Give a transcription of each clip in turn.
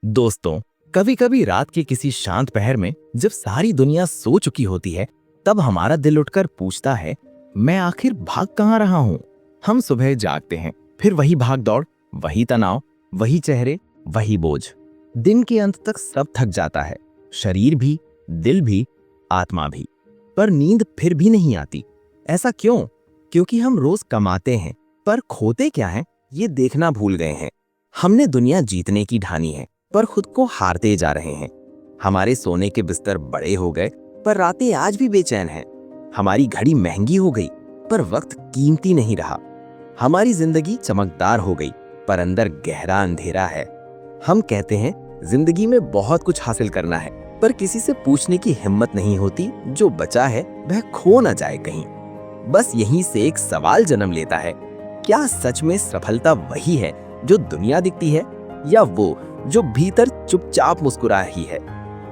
दोस्तों, कभी कभी रात के किसी शांत पहर में जब सारी दुनिया सो चुकी होती है, तब हमारा दिल उठकर पूछता है, मैं आखिर भाग कहाँ रहा हूँ। हम सुबह जागते हैं, फिर वही भाग दौड़, वही तनाव, वही चेहरे, वही बोझ। दिन के अंत तक सब थक जाता है, शरीर भी, दिल भी, आत्मा भी। पर नींद फिर भी नहीं आती। ऐसा क्यों? क्योंकि हम रोज कमाते हैं, पर खोते क्या है ये देखना भूल गए हैं। हमने दुनिया जीतने की ठानी है, पर खुद को हारते जा रहे हैं। हमारे सोने के बिस्तर बड़े हो गए, पर रातें आज भी बेचैन हैं। हमारी घड़ी महंगी हो गई, पर वक्त कीमती नहीं रहा। हमारी जिंदगी चमकदार हो गई, पर अंदर गहरा अंधेरा है। हम कहते हैं जिंदगी में बहुत कुछ हासिल करना है, पर किसी से पूछने की हिम्मत नहीं होती, जो बचा है वह खो न जाए कहीं। बस यहीं से एक सवाल जन्म लेता है, क्या सच में सफलता वही है जो दुनिया दिखती है, या वो जो भीतर चुपचाप मुस्कुरा रही है?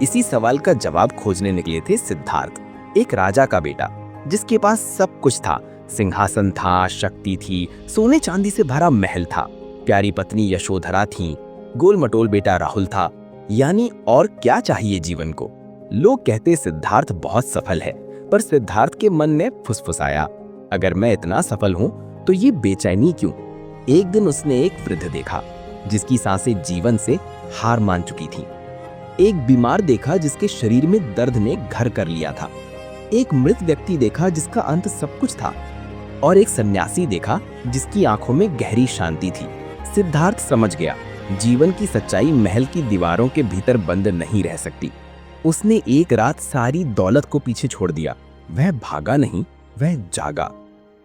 इसी सवाल का जवाब खोजने निकले थे सिद्धार्थ, एक राजा का बेटा, जिसके पास सब कुछ था। सिंहासन था, शक्ति थी, सोने चांदी से भरा महल था, प्यारी पत्नी यशोधरा थी, गोल मटोल बेटा राहुल था। यानी और क्या चाहिए जीवन को? लोग कहते सिद्धार्थ बहुत सफल है, पर सिद्धार्थ के मन ने फुसफुसाया, अगर मैं इतना सफल हूं तो ये बेचैनी क्यों? एक दिन उसने एक वृद्ध देखा जिसकी सांसें जीवन से हार मान चुकी थी। एक बीमार देखा जिसके शरीर में दर्द ने घर कर लिया था। एक मृत व्यक्ति देखा जिसका अंत सब कुछ था, और एक सन्यासी देखा जिसकी आंखों में गहरी शांति थी। सिद्धार्थ समझ गया, जीवन की सच्चाई महल की दीवारों के भीतर बंद नहीं रह सकती। उसने एक रात सारी दौलत को पीछे छोड़ दिया। वह भागा नहीं, वह जागा।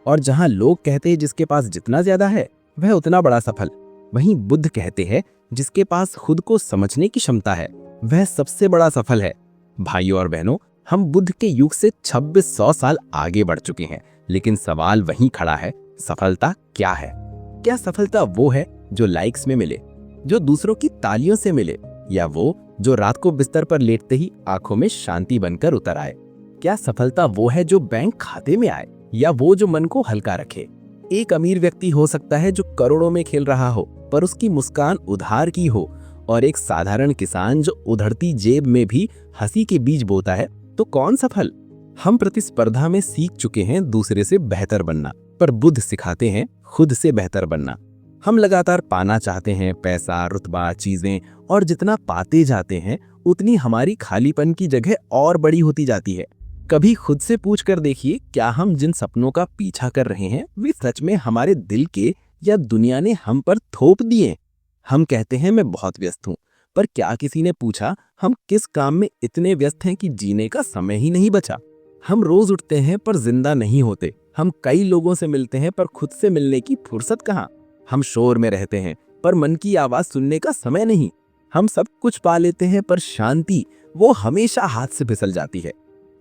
और जहां लोग कहते हैं जिसके पास जितना ज्यादा है वह उतना बड़ा सफल, वहीं बुद्ध कहते हैं जिसके पास खुद को समझने की क्षमता है वह सबसे बड़ा सफल है। भाइयों और बहनों, हम बुद्ध के युग से 2600 साल आगे बढ़ चुके हैं, लेकिन सवाल वहीं खड़ा है, सफलता क्या है? क्या सफलता वो है जो लाइक्स में मिले, जो दूसरों की तालियों से मिले, या वो जो रात को बिस्तर पर लेटते ही आंखों में शांति बनकर उतर आए? क्या सफलता वो है जो बैंक खाते में आए, या वो जो मन को हल्का रखे? एक अमीर व्यक्ति हो सकता है जो करोड़ों में खेल रहा हो, पर उसकी मुस्कान उधार की हो, और एक साधारण किसान जो उधड़ती जेब में भी हंसी के बीज बोता है। तो कौन सफल? हम प्रतिस्पर्धा में सीख चुके हैं दूसरे से बेहतर बनना, पर बुद्ध सिखाते हैं खुद से बेहतर बनना। हम लगातार पाना चाहते हैं, पैसा, रुतबा, चीजें, और जितना पाते जाते हैं उतनी हमारी खालीपन की जगह और बड़ी होती जाती है। कभी खुद से पूछ कर देखिए, क्या हम जिन सपनों का पीछा कर रहे हैं वे सच में हमारे दिल के, या दुनिया ने हम पर थोप दिए? हम कहते हैं मैं बहुत व्यस्त हूं, पर क्या किसी ने पूछा हम किस काम में इतने व्यस्त हैं कि जीने का समय ही नहीं बचा? हम रोज उठते हैं पर जिंदा नहीं होते। हम कई लोगों से मिलते हैं पर खुद से मिलने की फुर्सत कहाँ? हम शोर में रहते हैं पर मन की आवाज सुनने का समय नहीं। हम सब कुछ पा लेते हैं पर शांति, वो हमेशा हाथ से फिसल जाती है।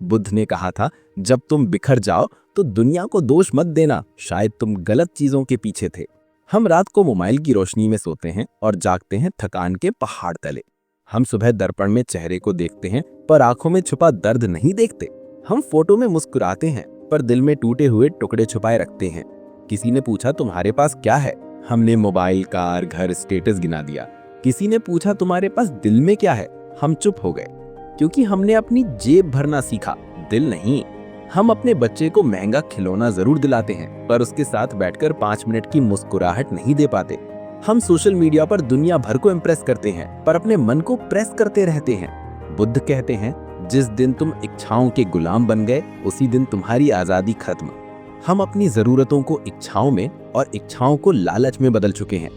बुद्ध ने कहा था, जब तुम बिखर जाओ तो दुनिया को दोष मत देना, शायद तुम गलत चीजों के पीछे थे। हम रात को मोबाइल की रोशनी में सोते हैं और जागते हैं थकान के पहाड़ तले। हम सुबह दर्पण में चेहरे को देखते हैं पर आंखों में छुपा दर्द नहीं देखते। हम फोटो में मुस्कुराते हैं पर दिल में टूटे हुए टुकड़े छुपाए रखते हैं। किसी ने पूछा तुम्हारे पास क्या है? हमने मोबाइल, कार, घर, स्टेटस गिना दिया। किसी ने पूछा तुम्हारे पास दिल में क्या है? हम चुप हो गए, क्योंकि हमने अपनी जेब भरना सीखा, दिल नहीं। हम अपने बच्चे को महंगा खिलौना जरूर दिलाते हैं, पर उसके साथ बैठकर 5 मिनट की मुस्कुराहट नहीं दे पाते। हम सोशल मीडिया पर दुनिया भर को इम्प्रेस करते हैं, पर अपने मन को प्रेस करते रहते हैं। बुद्ध कहते हैं, जिस दिन तुम इच्छाओं के गुलाम बन गए उसी दिन तुम्हारी आजादी खत्म। हम अपनी जरूरतों को इच्छाओं में और इच्छाओं को लालच में बदल चुके हैं,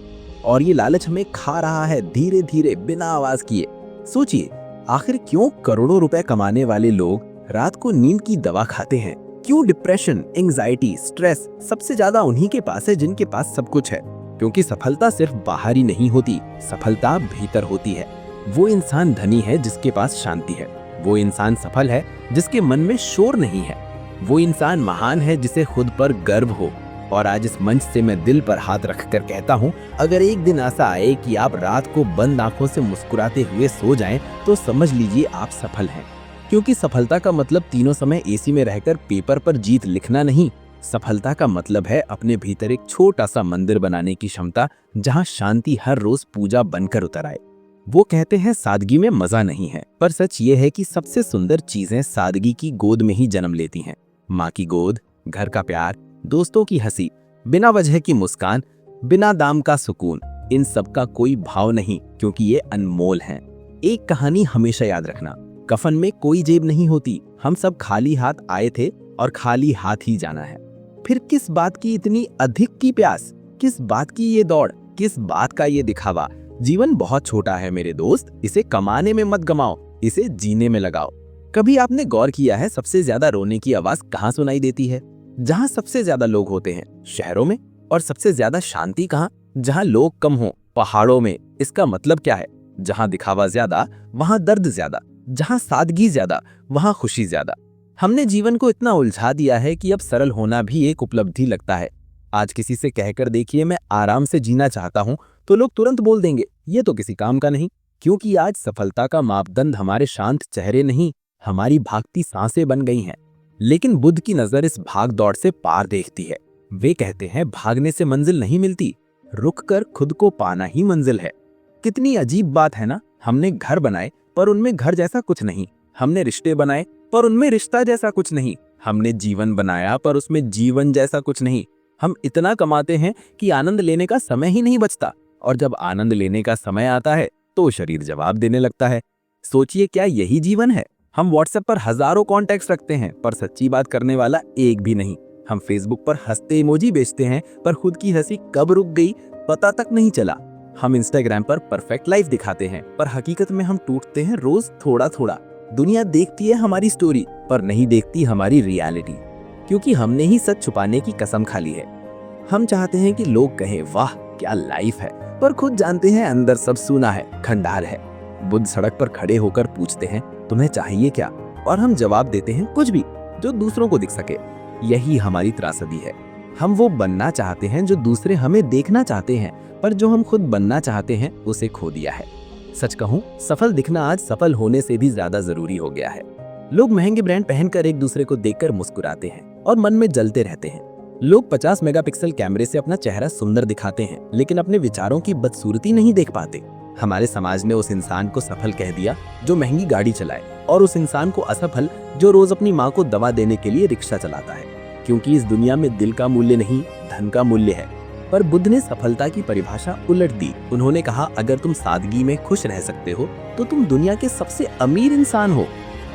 और ये लालच हमें खा रहा है धीरे धीरे, बिना आवाज किए। सोचिए, आखिर क्यों करोड़ों रुपए कमाने वाले लोग रात को नींद की दवा खाते हैं? क्यों डिप्रेशन, एंजाइटी, स्ट्रेस सबसे ज्यादा उन्हीं के पास है जिनके पास सब कुछ है? क्योंकि सफलता सिर्फ बाहरी नहीं होती, सफलता भीतर होती है। वो इंसान धनी है जिसके पास शांति है। वो इंसान सफल है जिसके मन में शोर नहीं है। वो इंसान महान है जिसे खुद पर गर्व हो। और आज इस मंच से मैं दिल पर हाथ रखकर कहता हूँ, अगर एक दिन ऐसा आए कि आप रात को बंद आंखों से मुस्कुराते हुए सो जाएं, तो समझ लीजिए आप सफल हैं। क्योंकि सफलता का मतलब तीनों समय एसी में रहकर पेपर पर जीत लिखना नहीं। सफलता का मतलब है अपने भीतर एक छोटा सा मंदिर बनाने की क्षमता, जहां शांति हर रोज पूजा बनकर उतर आए। वो कहते हैं सादगी में मजा नहीं है, पर सच ये है कि सबसे सुंदर चीजें सादगी की गोद में ही जन्म लेती हैं। माँ की गोद, घर का प्यार, दोस्तों की हंसी, बिना वजह की मुस्कान, बिना दाम का सुकून, इन सब का कोई भाव नहीं, क्योंकि ये अनमोल हैं। एक कहानी हमेशा याद रखना, कफन में कोई जेब नहीं होती, हम सब खाली हाथ आए थे और खाली हाथ ही जाना है। फिर किस बात की इतनी अधिक की प्यास, किस बात की ये दौड़, किस बात का ये दिखावा। जीवन बहुत छोटा है मेरे दोस्त, इसे कमाने में मत गमाओ, इसे जीने में लगाओ। कभी आपने गौर किया है सबसे ज्यादा रोने की आवाज कहाँ सुनाई देती है? जहाँ सबसे ज्यादा लोग होते हैं, शहरों में। और सबसे ज्यादा शांति कहाँ? जहाँ लोग कम हो, पहाड़ों में। इसका मतलब क्या है? जहाँ दिखावा ज्यादा वहाँ दर्द ज्यादा, जहाँ सादगी ज्यादा वहाँ खुशी ज्यादा। हमने जीवन को इतना उलझा दिया है कि अब सरल होना भी एक उपलब्धि लगता है। आज किसी से कहकर देखिए मैं आराम से जीना चाहता हूं, तो लोग तुरंत बोल देंगे ये तो किसी काम का नहीं। क्योंकि आज सफलता का मापदंड हमारे शांत चेहरे नहीं, हमारी भागती सांसें बन गई हैं। लेकिन बुद्ध की नजर इस भाग दौड़ से पार देखती है। वे कहते हैं भागने से मंजिल नहीं मिलती, रुक कर खुद को पाना ही मंजिल है। कितनी अजीब बात है ना। हमने घर बनाए पर उनमें घर जैसा कुछ नहीं, हमने रिश्ते बनाए पर उनमें रिश्ता जैसा कुछ नहीं, हमने जीवन बनाया पर उसमें जीवन जैसा कुछ नहीं। हम इतना कमाते हैं कि आनंद लेने का समय ही नहीं बचता, और जब आनंद लेने का समय आता है तो शरीर जवाब देने लगता है। सोचिए, क्या यही जीवन है? हम व्हाट्सएप पर हजारों कॉन्टैक्ट्स रखते हैं पर सच्ची बात करने वाला एक भी नहीं। हम फेसबुक पर हंसते इमोजी बेचते हैं पर खुद की हंसी कब रुक गई पता तक नहीं चला। हम इंस्टाग्राम पर परफेक्ट लाइफ दिखाते हैं पर हकीकत में हम टूटते हैं रोज थोड़ा थोड़ा। दुनिया देखती है हमारी स्टोरी पर नहीं देखती हमारी रियलिटी, क्योंकि हमने ही सच छुपाने की कसम खा ली है। हम चाहते हैं कि लोग कहें वाह क्या लाइफ है, पर खुद जानते हैं अंदर सब सूना है, खंडार है। बुद्ध सड़क पर खड़े होकर पूछते हैं तुम्हें चाहिए क्या, और हम जवाब देते हैं कुछ भी जो दूसरों को दिख सके। यही हमारी त्रासदी है। हम वो बनना चाहते हैं जो दूसरे हमें देखना चाहते हैं, पर जो हम खुद बनना चाहते हैं उसे खो दिया है। सच कहूं, सफल दिखना आज सफल होने से भी ज्यादा जरूरी हो गया है। लोग महंगे ब्रांड पहनकर एक दूसरे को देखकर मुस्कुराते हैं और मन में जलते रहते हैं। लोग 50 मेगापिक्सल कैमरे से अपना चेहरा सुंदर दिखाते हैं, लेकिन अपने विचारों की बदसूरती नहीं देख पाते। हमारे समाज ने उस इंसान को सफल कह दिया जो महंगी गाड़ी चलाए, और उस इंसान को असफल जो रोज अपनी माँ को दवा देने के लिए रिक्शा चलाता है। क्योंकि इस दुनिया में दिल का मूल्य नहीं, धन का मूल्य है। पर बुद्ध ने सफलता की परिभाषा उलट दी। उन्होंने कहा अगर तुम सादगी में खुश रह सकते हो तो तुम दुनिया के सबसे अमीर इंसान हो।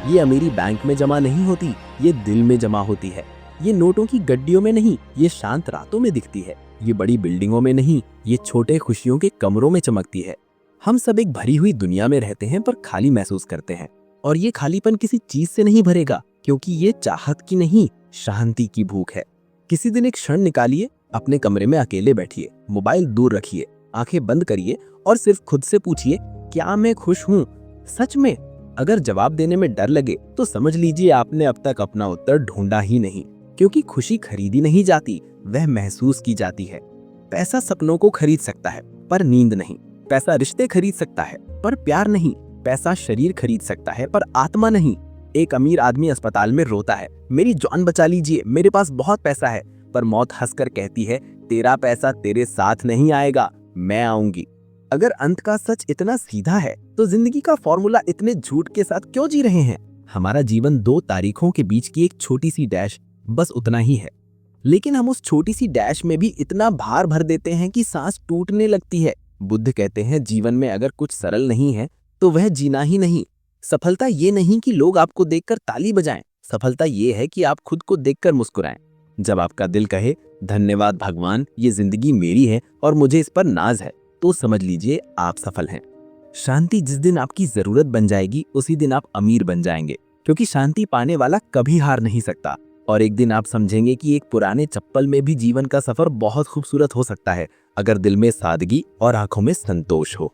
ये अमीरी बैंक में जमा नहीं होती, ये दिल में जमा होती है। ये नोटों की गड्डियों में नहीं, ये शांत रातों में दिखती है। ये बड़ी बिल्डिंगों में नहीं, ये छोटे खुशियों के कमरों में चमकती है। हम सब एक भरी हुई दुनिया में रहते हैं पर खाली महसूस करते हैं, और ये खालीपन किसी चीज से नहीं भरेगा, क्योंकि ये चाहत की नहीं, शांति की भूख है। किसी दिन एक क्षण निकालिए, अपने कमरे में अकेले बैठिए, मोबाइल दूर रखिए, आंखें बंद करिए और सिर्फ खुद से पूछिए क्या मैं खुश हूँ सच में? अगर जवाब देने में डर लगे तो समझ लीजिए आपने अब तक अपना उत्तर ढूंढा ही नहीं, क्योंकि खुशी खरीदी नहीं जाती, वह महसूस की जाती है। पैसा सपनों को खरीद सकता है पर नींद नहीं। पैसा रिश्ते खरीद सकता है पर प्यार नहीं। पैसा शरीर खरीद सकता है पर आत्मा नहीं। एक अमीर आदमी अस्पताल में रोता है मेरी जान बचा लीजिए, मेरे पास बहुत पैसा है, पर मौत हंसकर कहती है तेरा पैसा तेरे साथ नहीं आएगा, मैं आऊंगी। अगर अंत का सच इतना सीधा है तो जिंदगी का फॉर्मूला इतने झूठ के साथ क्यों जी रहे हैं? हमारा जीवन 2 तारीखों के बीच की एक छोटी सी डैश, बस उतना ही है। लेकिन हम उस छोटी सी डैश में भी इतना भार भर देते हैं कि सांस टूटने लगती है। बुद्ध कहते हैं जीवन में अगर कुछ सरल नहीं है तो वह जीना ही नहीं। सफलता ये नहीं कि लोग आपको देखकर ताली बजाएं, सफलता ये है कि आप खुद को देखकर मुस्कुराएं। जब आपका दिल कहे धन्यवाद भगवान, ये जिंदगी मेरी है और मुझे इस पर नाज है, तो समझ लीजिए आप सफल हैं। शांति जिस दिन आपकी जरूरत बन जाएगी उसी दिन आप अमीर बन जाएंगे, क्योंकि शांति पाने वाला कभी हार नहीं सकता। और एक दिन आप समझेंगे कि एक पुराने चप्पल में भी जीवन का सफर बहुत खूबसूरत हो सकता है, अगर दिल में सादगी और आंखों में संतोष हो।